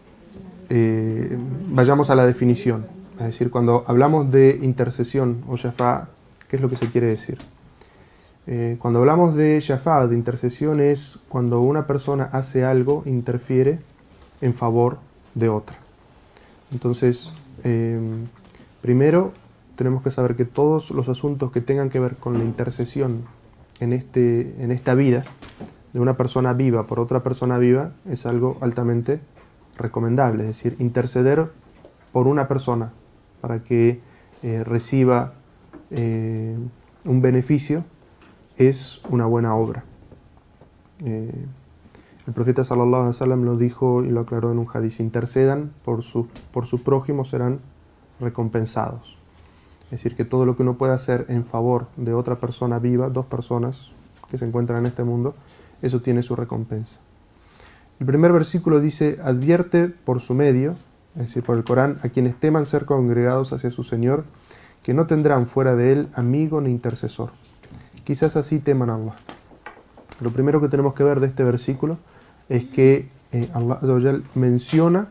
vayamos a la definición. Es decir, cuando hablamos de intercesión o shafa'a, ¿qué es lo que se quiere decir? Cuando hablamos de shafa'a, de intercesión, es cuando una persona hace algo, interfiere en favor de otra. Entonces, primero tenemos que saber que todos los asuntos que tengan que ver con la intercesión en esta vida de una persona viva por otra persona viva es algo altamente recomendable. Es decir, interceder por una persona para que reciba un beneficio es una buena obra. El profeta sallallahu alaihi wasallam lo dijo y lo aclaró en un hadith: intercedan por su prójimo, serán recompensados. Es decir, que todo lo que uno pueda hacer en favor de otra persona viva, dos personas que se encuentran en este mundo, eso tiene su recompensa. El primer versículo dice: advierte por su medio, es decir, por el Corán, a quienes teman ser congregados hacia su Señor, que no tendrán fuera de él amigo ni intercesor. Quizás así teman a Allah. Lo primero que tenemos que ver de este versículo es que Allah Azza wa Jal menciona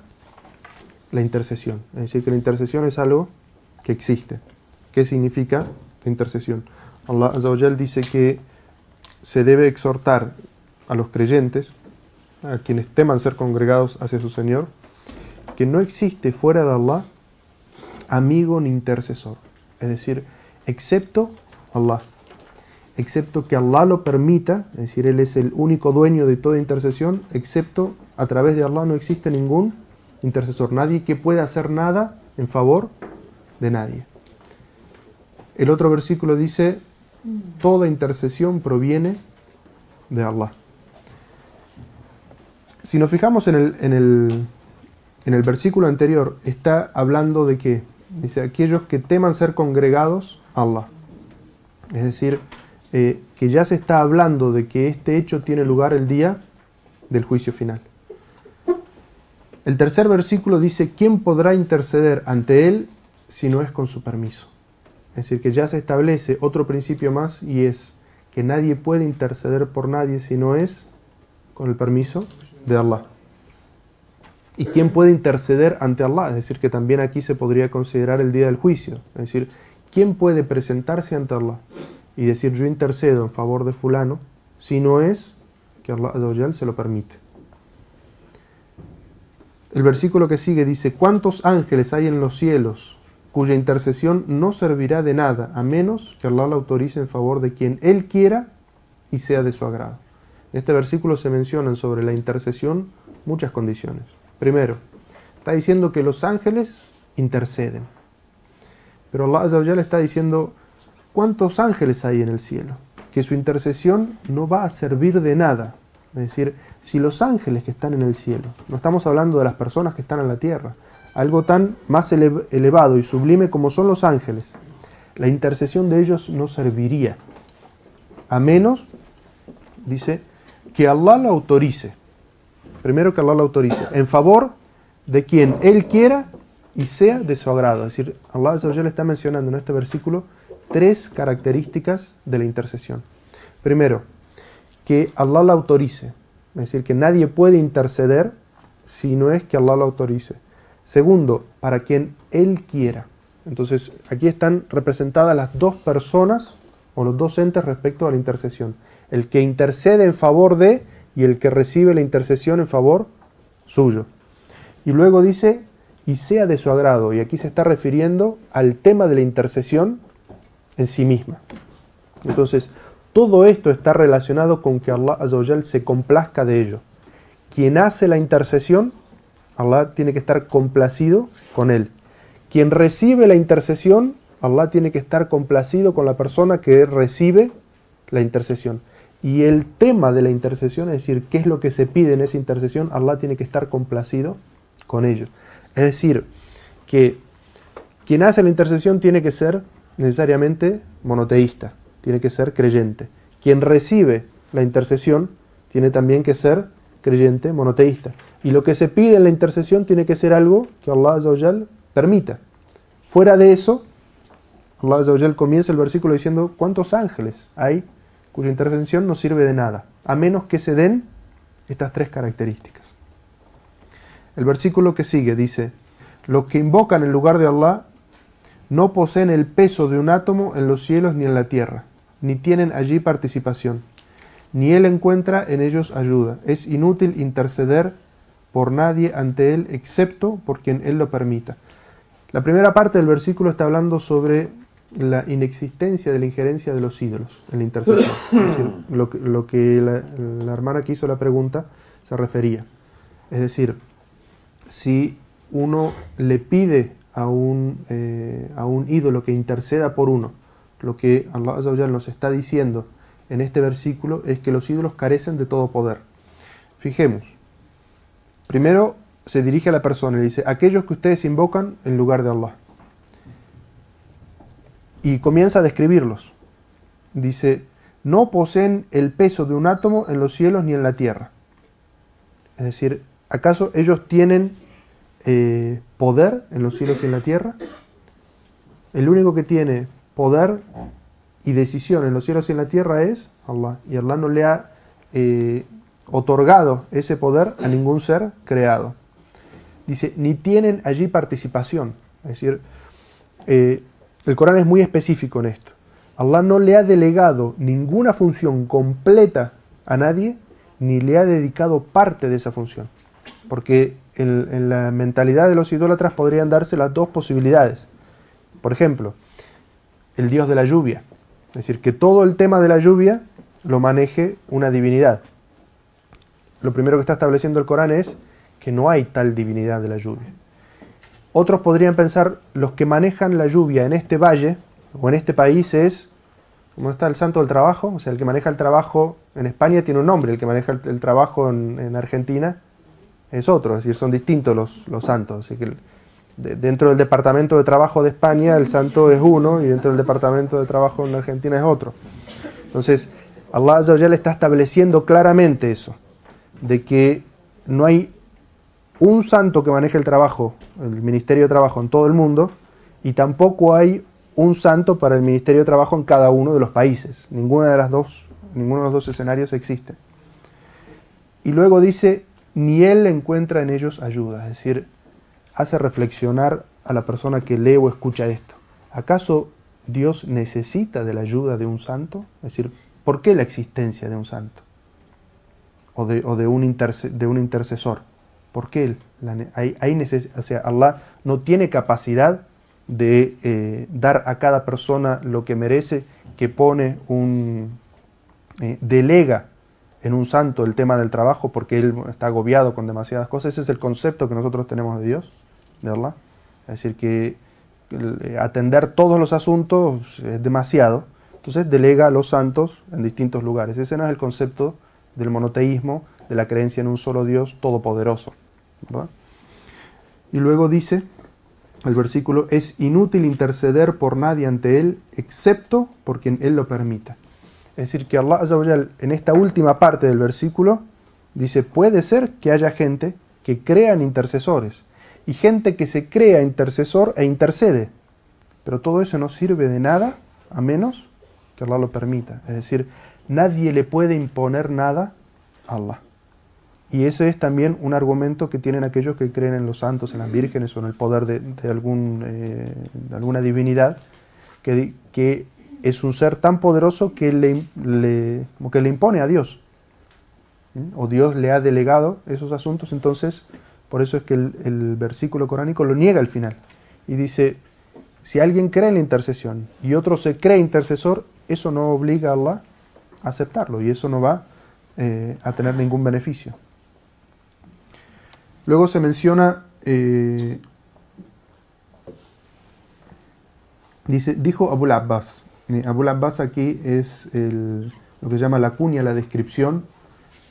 la intercesión. Es decir, que la intercesión es algo que existe. ¿Qué significa la intercesión? Allah Azza wa Jal dice que se debe exhortar a los creyentes, a quienes teman ser congregados hacia su Señor, que no existe fuera de Allah amigo ni intercesor. Es decir, excepto Allah. Excepto que Allah lo permita, es decir, Él es el único dueño de toda intercesión, excepto a través de Allah no existe ningún intercesor, nadie que pueda hacer nada en favor de nadie. El otro versículo dice: toda intercesión proviene de Allah. Si nos fijamos en el versículo anterior, está hablando de que dice: aquellos que teman ser congregados a Allah. Es decir, que ya se está hablando de que este hecho tiene lugar el día del juicio final. El tercer versículo dice: ¿quién podrá interceder ante él si no es con su permiso? Es decir, que ya se establece otro principio más, y es que nadie puede interceder por nadie si no es con el permiso de Allah. ¿Y quién puede interceder ante Allah? Es decir, que también aquí se podría considerar el día del juicio. Es decir, ¿quién puede presentarse ante Allah y decir: yo intercedo en favor de fulano, si no es que Allah Azza wa Jal se lo permite? El versículo que sigue dice: ¿cuántos ángeles hay en los cielos cuya intercesión no servirá de nada a menos que Allah la autorice en favor de quien Él quiera y sea de su agrado? En este versículo se mencionan sobre la intercesión muchas condiciones. Primero, está diciendo que los ángeles interceden. Pero Allah Azza wa Jal está diciendo: ¿cuántos ángeles hay en el cielo? Que su intercesión no va a servir de nada. Es decir, si los ángeles que están en el cielo, no estamos hablando de las personas que están en la tierra, algo tan más elevado y sublime como son los ángeles, la intercesión de ellos no serviría, a menos, dice, que Allah lo autorice. Primero que Allah lo autorice. En favor de quien Él quiera y sea de su agrado. Es decir, Allah Azza wa Jalla está mencionando en este versículo 3 características de la intercesión. Primero, que Allah la autorice. Es decir, que nadie puede interceder si no es que Allah lo autorice. Segundo, para quien Él quiera. Entonces, aquí están representadas las dos personas o los dos entes respecto a la intercesión. El que intercede en favor de y el que recibe la intercesión en favor suyo. Y luego dice, y sea de su agrado. Y aquí se está refiriendo al tema de la intercesión en sí misma. Entonces, todo esto está relacionado con que Allah Azza wa Jal se complazca de ello. Quien hace la intercesión, Allah tiene que estar complacido con él. Quien recibe la intercesión, Allah tiene que estar complacido con la persona que recibe la intercesión. Y el tema de la intercesión, es decir, qué es lo que se pide en esa intercesión, Allah tiene que estar complacido con ello. Es decir, que quien hace la intercesión tiene que ser necesariamente monoteísta, tiene que ser creyente. Quien recibe la intercesión tiene también que ser creyente, monoteísta. Y lo que se pide en la intercesión tiene que ser algo que Allah Azza wa Jal permita. Fuera de eso, Allah Azza wa Jal comienza el versículo diciendo ¿cuántos ángeles hay cuya intervención no sirve de nada? A menos que se den estas 3 características. El versículo que sigue dice: los que invocan en lugar de Allah no poseen el peso de un átomo en los cielos ni en la tierra, ni tienen allí participación, ni Él encuentra en ellos ayuda. Es inútil interceder por nadie ante Él, excepto por quien Él lo permita. La primera parte del versículo está hablando sobre la inexistencia de la injerencia de los ídolos en la intercesión. Es decir, lo que la hermana que hizo la pregunta se refería. Es decir, si uno le pide a un ídolo que interceda por uno, lo que Allah Azza wa Jalla nos está diciendo en este versículo es que los ídolos carecen de todo poder. Fijemos, primero se dirige a la persona y le dice: aquellos que ustedes invocan en lugar de Allah. Y comienza a describirlos. Dice: no poseen el peso de un átomo en los cielos ni en la tierra. Es decir, ¿acaso ellos tienen poder en los cielos y en la tierra? El único que tiene poder y decisión en los cielos y en la tierra es Allah. Y Allah no le ha otorgado ese poder a ningún ser creado. Dice, ni tienen allí participación. Es decir, el Corán es muy específico en esto. Allah no le ha delegado ninguna función completa a nadie, ni le ha dedicado parte de esa función. Porque en la mentalidad de los idólatras podrían darse las dos posibilidades. Por ejemplo, el dios de la lluvia. Es decir, que todo el tema de la lluvia lo maneje una divinidad. Lo primero que está estableciendo el Corán es que no hay tal divinidad de la lluvia. Otros podrían pensar, los que manejan la lluvia en este valle o en este país es, ¿cómo está el santo del trabajo? O sea, el que maneja el trabajo en España tiene un nombre, el que maneja el trabajo en Argentina es otro, es decir, son distintos los santos. Así que dentro del departamento de trabajo de España el santo es uno y dentro del departamento de trabajo en Argentina es otro. Entonces, Allah Azza wa Jalla está estableciendo claramente eso, de que no hay un santo que maneje el trabajo, el Ministerio de Trabajo en todo el mundo, y tampoco hay un santo para el Ministerio de Trabajo en cada uno de los países. Ninguno de los dos escenarios existe. Y luego dice, ni Él encuentra en ellos ayuda. Es decir, hace reflexionar a la persona que lee o escucha esto. ¿Acaso Dios necesita de la ayuda de un santo? Es decir, ¿por qué la existencia de un santo? O de un intercesor. ¿Por qué o sea, Allah no tiene capacidad de dar a cada persona lo que merece, que pone delega en un santo el tema del trabajo porque él está agobiado con demasiadas cosas? Ese es el concepto que nosotros tenemos de Dios, de Allah. Es decir, que atender todos los asuntos es demasiado, entonces delega a los santos en distintos lugares. Ese no es el concepto del monoteísmo, de la creencia en un solo Dios todopoderoso, ¿verdad? Y luego dice el versículo, es inútil interceder por nadie ante Él, excepto por quien Él lo permita. Es decir, que Allah Azza wa Jal, en esta última parte del versículo, dice, puede ser que haya gente que crean intercesores y gente que se crea intercesor e intercede. Pero todo eso no sirve de nada a menos que Allah lo permita. Es decir, nadie le puede imponer nada a Allah. Y ese es también un argumento que tienen aquellos que creen en los santos, en las vírgenes o en el poder de alguna divinidad, que es un ser tan poderoso que como que le impone a Dios. O Dios le ha delegado esos asuntos, entonces por eso es que el versículo coránico lo niega al final. Y dice, si alguien cree en la intercesión y otro se cree intercesor, eso no obliga a Allah a aceptarlo y eso no va a tener ningún beneficio. Luego se menciona, dijo Abul Abbas. Abul Abbas aquí es lo que se llama la cuña, la descripción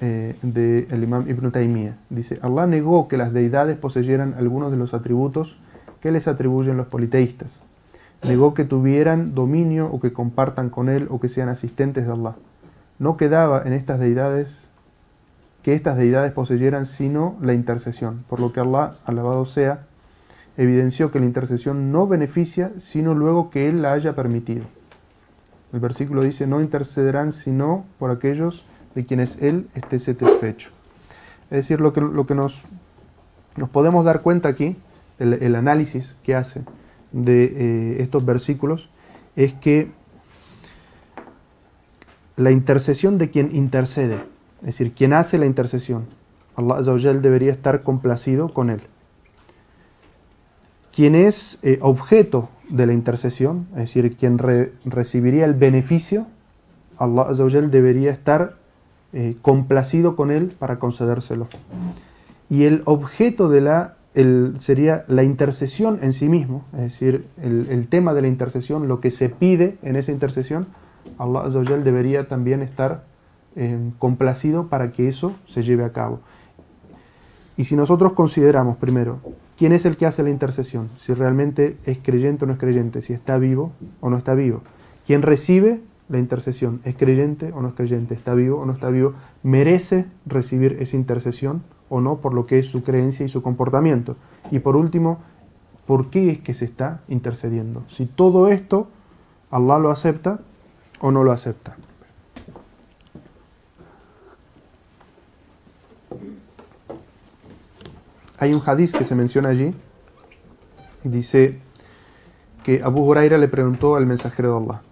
del Imam Ibn Taymiyyah. Dice, Allah negó que las deidades poseyeran algunos de los atributos que les atribuyen los politeístas. Negó que tuvieran dominio o que compartan con él o que sean asistentes de Allah. No quedaba en estas deidades que estas deidades poseyeran sino la intercesión, por lo que Allah, alabado sea, evidenció que la intercesión no beneficia sino luego que Él la haya permitido. El versículo dice, no intercederán sino por aquellos de quienes Él esté satisfecho. Es decir, lo que nos podemos dar cuenta aquí, el análisis que hace de estos versículos, es que la intercesión de quien intercede, es decir, quien hace la intercesión, Allah Azza wa Jal debería estar complacido con él. Quien es objeto de la intercesión, es decir, quien recibiría el beneficio, Allah Azza wa Jal debería estar complacido con él para concedérselo. Y el objeto sería la intercesión en sí mismo, es decir, el tema de la intercesión, lo que se pide en esa intercesión, Allah Azza wa Jal debería también estar complacido para que eso se lleve a cabo. Y si nosotros consideramos primero quién es el que hace la intercesión, si realmente es creyente o no es creyente, si está vivo o no está vivo, quién recibe la intercesión, es creyente o no es creyente, está vivo o no está vivo, merece recibir esa intercesión o no por lo que es su creencia y su comportamiento. Y por último, ¿por qué es que se está intercediendo? Si todo esto Allah lo acepta o no lo acepta. Hay un hadiz que se menciona allí, dice que Abu Huraira le preguntó al mensajero de Allah,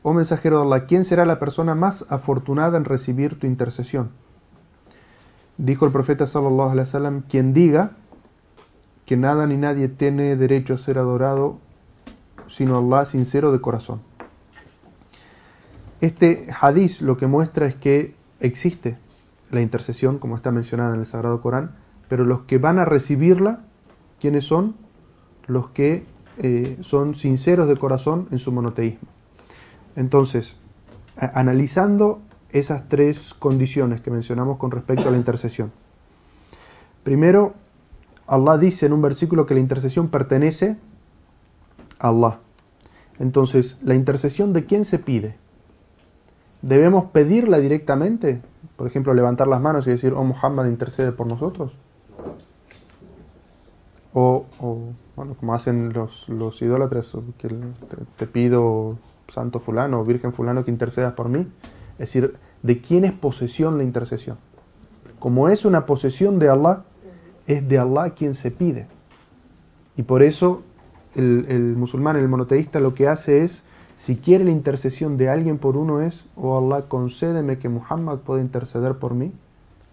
oh mensajero de Allah, ¿quién será la persona más afortunada en recibir tu intercesión? Dijo el profeta sallallahu alaihi wasallam, quien diga que nada ni nadie tiene derecho a ser adorado sino Allah sincero de corazón. Este hadiz lo que muestra es que existe la intercesión, como está mencionada en el Sagrado Corán, pero los que van a recibirla, ¿quiénes son? Los que son sinceros de corazón en su monoteísmo. Entonces, analizando esas tres condiciones que mencionamos con respecto a la intercesión. Primero, Allah dice en un versículo que la intercesión pertenece a Allah. Entonces, ¿la intercesión de quién se pide? ¿Debemos pedirla directamente? Por ejemplo, levantar las manos y decir, oh Muhammad, intercede por nosotros. O bueno, como hacen los idólatras, que te pido santo fulano o virgen fulano que intercedas por mí. Es decir, ¿de quién es posesión la intercesión? Como es una posesión de Allah, es de Allah quien se pide. Y por eso el musulmán, el monoteísta, lo que hace es, si quiere la intercesión de alguien por uno es, oh Allah, concédeme que Muhammad pueda interceder por mí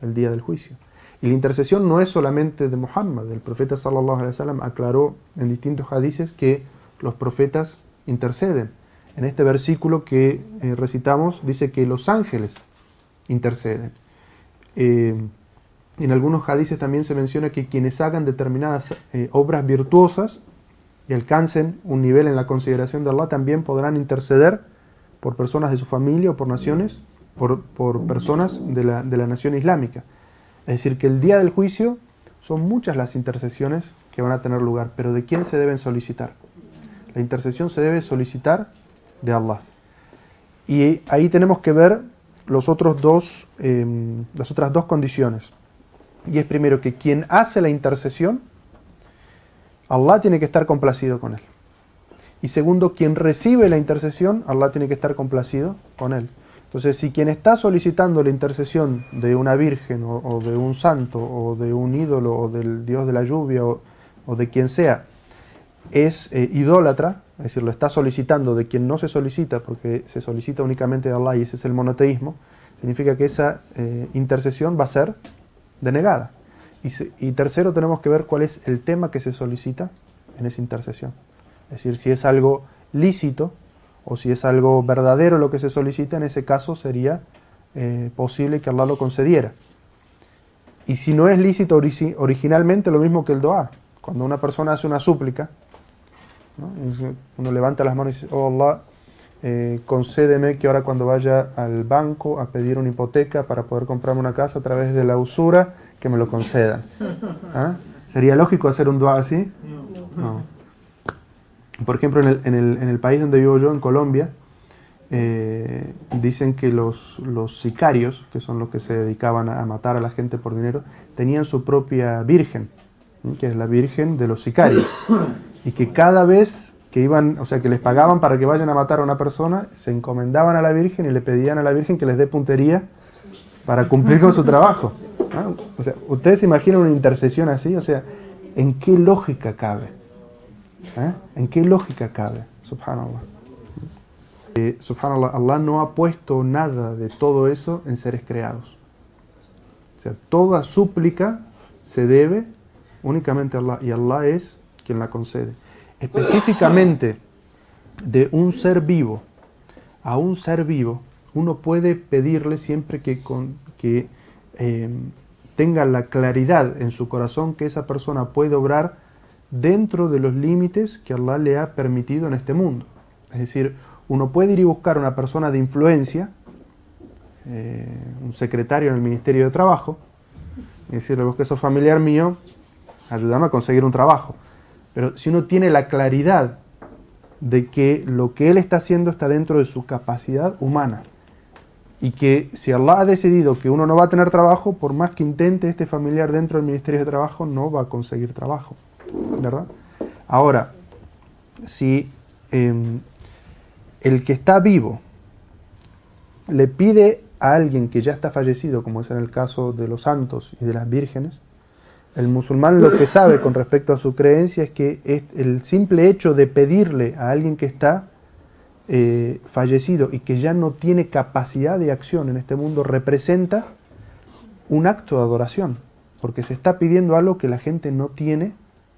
el día del juicio. Y la intercesión no es solamente de Muhammad. El profeta sallallahu alaihi wasallam aclaró en distintos hadices que los profetas interceden. En este versículo que recitamos dice que los ángeles interceden. En algunos hadices también se menciona que quienes hagan determinadas obras virtuosas y alcancen un nivel en la consideración de Allah también podrán interceder por personas de su familia o por naciones, por personas de la nación islámica. Es decir, que el día del juicio son muchas las intercesiones que van a tener lugar, pero ¿de quién se deben solicitar? La intercesión se debe solicitar de Allah. Y ahí tenemos que ver las otras dos condiciones. Y es primero que quien hace la intercesión, Allah tiene que estar complacido con él. Y segundo, quien recibe la intercesión, Allah tiene que estar complacido con él. Entonces, si quien está solicitando la intercesión de una virgen o de un santo o de un ídolo o del dios de la lluvia o de quien sea, es idólatra, es decir, lo está solicitando de quien no se solicita, porque se solicita únicamente de Allah y ese es el monoteísmo, significa que esa intercesión va a ser denegada. Y tercero, tenemos que ver cuál es el tema que se solicita en esa intercesión. Es decir, si es algo lícito o si es algo verdadero lo que se solicita, en ese caso sería posible que Allah lo concediera. Y si no es lícito originalmente, lo mismo que el dua. Cuando una persona hace una súplica, ¿no? Uno levanta las manos y dice: oh Allah, concédeme que ahora cuando vaya al banco a pedir una hipoteca para poder comprarme una casa a través de la usura, que me lo concedan. ¿Ah? ¿Sería lógico hacer un dua así? No. Por ejemplo, en el país donde vivo yo, en Colombia, dicen que los sicarios, que son los que se dedicaban a matar a la gente por dinero, tenían su propia virgen, que es la virgen de los sicarios. Y que cada vez que iban, o sea, que les pagaban para que vayan a matar a una persona, se encomendaban a la virgen y le pedían a la virgen que les dé puntería para cumplir con su trabajo. ¿No? O sea, ¿ustedes se imaginan una intercesión así? O sea, ¿en qué lógica cabe? ¿En qué lógica cabe? Subhanallah. Subhanallah, Allah no ha puesto nada de todo eso en seres creados. O sea, toda súplica se debe únicamente a Allah, y Allah es quien la concede. Específicamente de un ser vivo a un ser vivo, uno puede pedirle siempre que tenga la claridad en su corazón que esa persona puede obrar dentro de los límites que Allah le ha permitido en este mundo. Es decir, uno puede ir y buscar a una persona de influencia, un secretario en el Ministerio de Trabajo, y decirle: vos que sos familiar mío, ayúdame a conseguir un trabajo. Pero si uno tiene la claridad de que lo que él está haciendo está dentro de su capacidad humana, y que si Allah ha decidido que uno no va a tener trabajo, por más que intente este familiar dentro del Ministerio de Trabajo, no va a conseguir trabajo, ¿verdad? Ahora, si el que está vivo le pide a alguien que ya está fallecido, como es en el caso de los santos y de las vírgenes, el musulmán lo que sabe con respecto a su creencia es que el simple hecho de pedirle a alguien que está fallecido y que ya no tiene capacidad de acción en este mundo representa un acto de adoración, porque se está pidiendo algo que la gente no tiene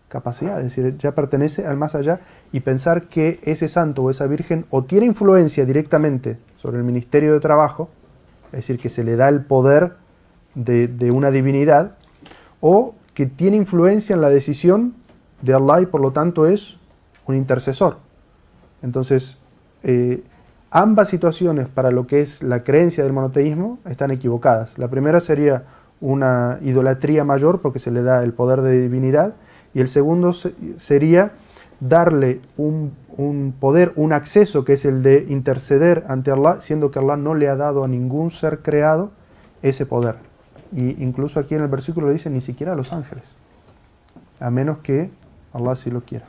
capacidad, es decir, ya pertenece al más allá, y pensar que ese santo o esa virgen o tiene influencia directamente sobre el Ministerio de Trabajo, es decir, que se le da el poder de una divinidad, o que tiene influencia en la decisión de Allah y por lo tanto es un intercesor. Entonces, ambas situaciones para lo que es la creencia del monoteísmo están equivocadas. La primera sería una idolatría mayor porque se le da el poder de divinidad, y el segundo sería darle un poder, un acceso que es el de interceder ante Allah, siendo que Allah no le ha dado a ningún ser creado ese poder. Y incluso aquí en el versículo dice: ni siquiera a los ángeles, a menos que Allah sí lo quiera.